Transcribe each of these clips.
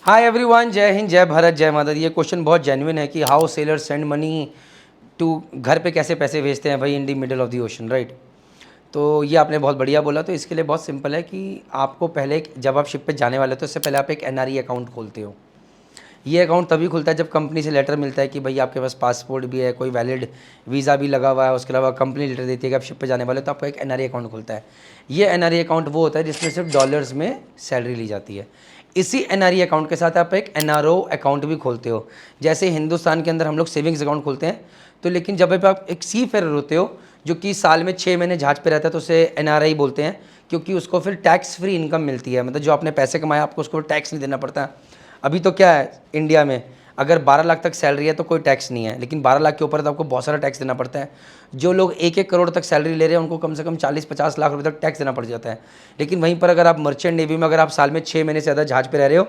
Hi everyone, जय हिंद, जय भारत, जय माता दी। ये क्वेश्चन बहुत जेन्युइन है कि how sailors send money to, घर पे कैसे पैसे भेजते हैं भाई in the middle of the ocean, right. तो ये आपने बहुत बढ़िया बोला। तो इसके लिए बहुत सिंपल है कि आपको पहले जब आप शिप पे जाने वाले हो तो उससे पहले आप एक एनआरई अकाउंट खोलते हो। ये अकाउंट तभी खुलता है जब कंपनी से लेटर मिलता है कि भाई आपके पास पासपोर्ट भी है, कोई वैलिड वीज़ा भी लगा हुआ है, उसके अलावा कंपनी लेटर देती है कि आप शिप पे जाने वाले हो, तो आपका एक एनआरई अकाउंट खुलता है। ये एनआरई अकाउंट वो होता है जिसमें सिर्फ डॉलर्स में सैलरी ली जाती है। इसी एनआरई अकाउंट के साथ आप एक एनआरओ अकाउंट भी खोलते हो। जैसे हिंदुस्तान के अंदर हम लोग सेविंग्स अकाउंट खोलते हैं, तो लेकिन जब भी आप एक सी फेरर होते हो जो कि साल में 6 महीने जहाज पे रहता है, तो उसे एनआरआई बोलते हैं, क्योंकि उसको फिर टैक्स फ्री इनकम मिलती है। मतलब जो आपने पैसे कमाए आपको उसको टैक्स नहीं देना पड़ता। अभी तो क्या है इंडिया में, अगर 12 लाख तक सैलरी है तो कोई टैक्स नहीं है, लेकिन 12 लाख के ऊपर तो आपको बहुत सारा टैक्स देना पड़ता है। जो लोग 1-1 करोड़ तक सैलरी ले रहे हैं उनको कम से कम 40-50 लाख रुपए तक टैक्स देना पड़ जाता है। लेकिन वहीं पर अगर आप मर्चेंट नेवी में अगर आप साल में 6 महीने से ज़्यादा जहाज पे रह रहे हो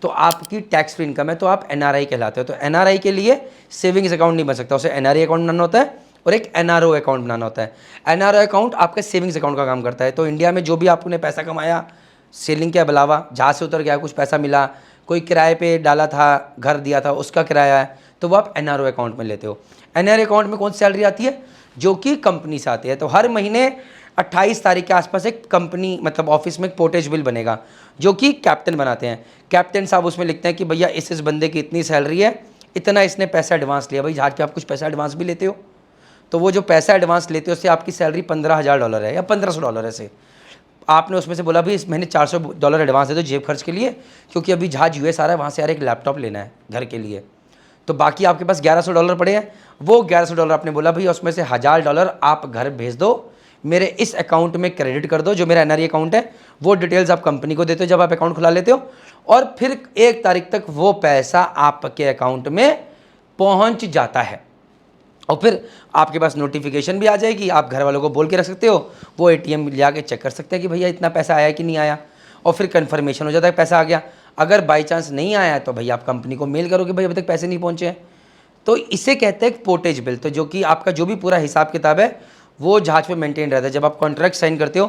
तो आपकी टैक्स फ्री इनकम है, तो आप एनआरआई कहलाते हो। तो एनआरआई के लिए सेविंग्स अकाउंट नहीं बन सकता, उसे एनआरआई अकाउंट बनाना होता है और एक एनआरओ अकाउंट बनाना होता है। एनआरओ अकाउंट आपके सेविंग्स अकाउंट का काम करता है। तो इंडिया में जो भी आपने पैसा कमाया सेलिंग के अलावा, जहाज से उतर गया, कुछ पैसा मिला, कोई किराए पे डाला था, घर दिया था, उसका किराया है, तो वो आप एनआरओ अकाउंट में लेते हो। एनआरओ अकाउंट में कौन सी सैलरी आती है? जो कि कंपनी से आती है। तो हर महीने 28 तारीख के आसपास एक कंपनी मतलब ऑफिस में एक पोर्टेज बिल बनेगा जो कि कैप्टन बनाते हैं। कैप्टन साहब उसमें लिखते हैं कि भैया इस बंदे की इतनी सैलरी है, इतना इसने पैसा एडवांस लिया। भाई जहाज पे आप कुछ पैसा एडवांस भी लेते हो, तो वो जो पैसा एडवांस लेते हो उससे आपकी सैलरी $15,000 है या $1,500 है से, आपने उसमें से बोला भी इस महीने $400 एडवांस दे दो जेब खर्च के लिए, क्योंकि अभी जहाज यूएस आ रहा है, वहाँ से यार एक लैपटॉप लेना है घर के लिए। तो बाकी आपके पास $1,100 पड़े हैं, वो $1,100 आपने बोला भाई उसमें से $1,000 आप घर भेज दो, मेरे इस अकाउंट में क्रेडिट कर दो, जो मेरा एनआरई अकाउंट है। वो डिटेल्स आप कंपनी को देते हो जब आप अकाउंट खुला लेते हो, और फिर 1 तारीख तक वो पैसा आपके अकाउंट में पहुँच जाता है। और फिर आपके पास नोटिफिकेशन भी आ जाएगी, आप घर वालों को बोल के रख सकते हो, वो एटीएम ले आके चेक कर सकते हैं कि भैया इतना पैसा आया कि नहीं आया, और फिर कन्फर्मेशन हो जाता है पैसा आ गया। अगर बाई चांस नहीं आया तो भैया आप कंपनी को मेल करो कि भाई अभी तक पैसे नहीं पहुँचे हैं। तो इसे कहते हैं पोर्टेज बिल। तो जो कि आपका जो भी पूरा हिसाब किताब है वो जहाज पे मेंटेन रहता है। जब आप कॉन्ट्रैक्ट साइन करते हो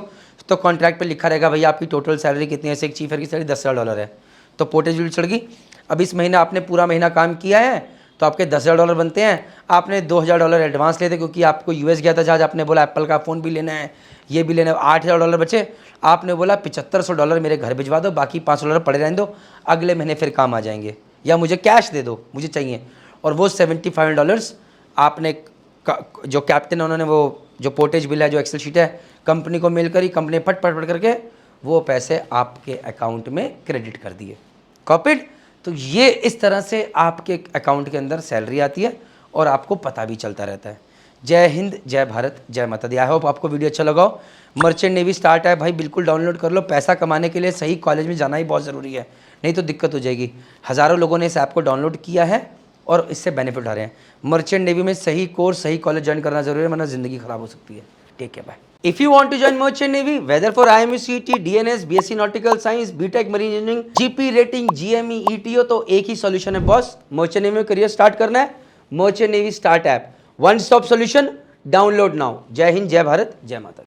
तो कॉन्ट्रैक्ट पे लिखा रहेगा भैया आपकी टोटल सैलरी कितनी है। एक चीफर की सैलरी $10,000 है, तो पोर्टेज बिल चढ़ गई। अब इस महीने आपने पूरा महीना काम किया है तो आपके $10,000 बनते हैं। आपने $2,000 एडवांस लेते क्योंकि आपको यूएस गया था जहाज, आपने बोला एप्पल का फ़ोन भी लेना है, ये भी लेना है, $8,000 बचे। आपने बोला $7,500 मेरे घर भिजवा दो, बाकी $500 पड़े रहने दो, अगले महीने फिर काम आ जाएंगे, या मुझे कैश दे दो, मुझे चाहिए। और वो $75 आपने जो कैप्टन है उन्होंने वो जो पोर्टेज बिल है, जो एक्सेल शीट है, कंपनी को मेल करी, कंपनी फट फट फट करके वो पैसे आपके अकाउंट में क्रेडिट कर दिए। कॉपीड। तो ये इस तरह से आपके अकाउंट के अंदर सैलरी आती है और आपको पता भी चलता रहता है। जय हिंद, जय भारत, जय माता दी। आई होप आपको वीडियो अच्छा लगा हो। मर्चेंट नेवी स्टार्ट है भाई, बिल्कुल डाउनलोड कर लो। पैसा कमाने के लिए सही कॉलेज में जाना ही बहुत ज़रूरी है, नहीं तो दिक्कत हो जाएगी। हज़ारों लोगों ने इस ऐप को डाउनलोड किया है और इससे बेनिफिट उठा रहे हैं। मर्चेंट नेवी में सही कोर्स, सही कॉलेज ज्वाइन करना जरूरी है, वरना ज़िंदगी खराब हो सकती है। Take care, bye. If you want to join Merchant Navy, whether for IME CET, DNS, BSc Nautical Science, BTech Marine Engineering, GP Rating, GME, ETO, तो एक ही सॉल्यूशन है बॉस। मर्चेंट नेवी में करियर स्टार्ट करना है, merchant navy start app, one stop solution, download now. जय हिंद, जय भारत, जय माता।